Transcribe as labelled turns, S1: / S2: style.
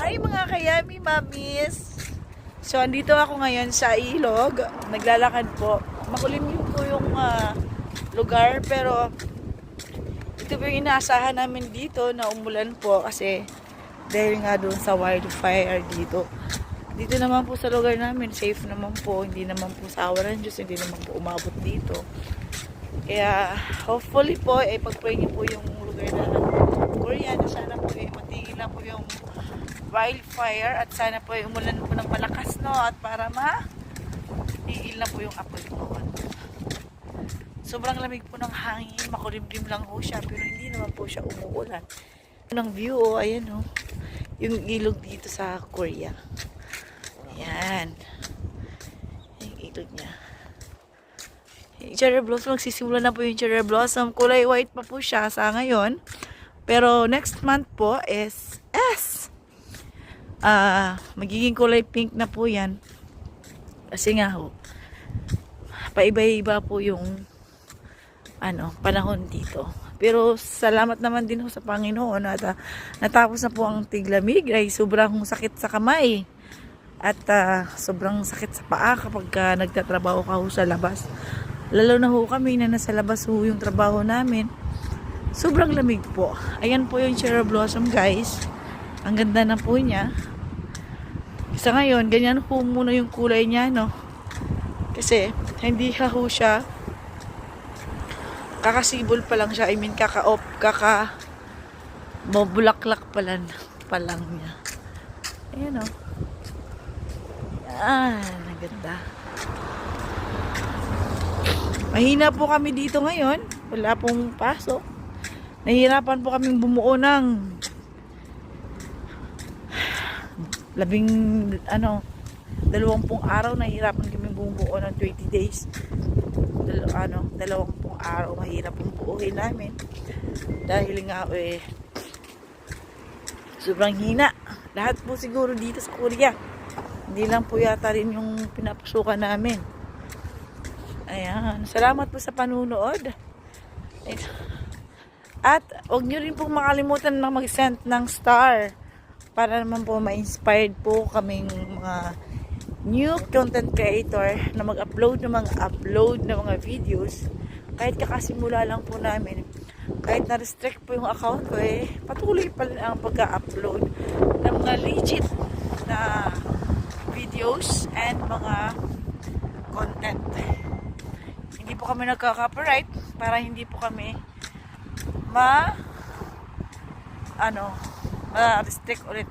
S1: Hi mga kayami mamis! So, andito ako ngayon sa ilog. Naglalakad po. Makulimlim po yung lugar, pero ito po yung inaasahan namin dito na umulan po kasi dahil nga doon sa wildfire dito. Dito naman po sa lugar namin, safe naman po. Hindi naman po sa awa ng Diyos, hindi naman po umabot dito. Kaya, hopefully po, pag-pray niyo po yung lugar na Korea na sana po matigil na po yung wildfire at sana po umulan po ng malakas, no, at para matigil na po yung apoy po. Sobrang lamig po ng hangin, makulimlim lang po siya, pero hindi naman po siya umuulan. Ang view, oh, ayan, oh, yung ilog dito sa Korea. Ayan, yung ilog niya. Yung cherry blossom, magsisimula na po yung cherry blossom. Kulay white pa po siya sa ngayon, pero next month po is magiging kulay pink na po yan. Kasi nga ho, paiba-iba po yung panahon dito. Pero salamat naman din ho sa Panginoon at natapos na po ang tiglamig. Ay sobrang sakit sa kamay at sobrang sakit sa paa kapag nagtatrabaho ka ho sa labas. Lalo na ho kami na nasa labas ho yung trabaho namin. Sobrang lamig po. Ayan po yung cherry blossom, guys. Ang ganda na po niya. Sa ngayon, ganyan po muna yung kulay niya, no? Kasi, hindi ho siya kakasibol pa lang siya. I mean, mabulaklak pa lang niya. Ayan, no? Ang ganda. Mahina po kami dito ngayon. Wala pong pasok. Nahihirapan po kaming bumuo ng 20 araw. Nahihirapan kaming bumuo ng 20 days. 20 araw mahirap pong buuhin namin. Dahil nga sobrang hina. Lahat po siguro dito sa Korea. Hindi lang po yata rin yung pinapasukan namin. Ayan. Salamat po sa panunood. At huwag nyo rin po makalimutan na mag-send ng star para naman po ma-inspired po kaming mga new content creator na mag-upload ng mga videos. Kahit kakasimula lang po namin, kahit na-restrict po yung account ko, patuloy pa rin ang pag-upload ng mga legit na videos and mga content. Hindi po kami nagka-copyright para hindi po kami ma-restrict ulit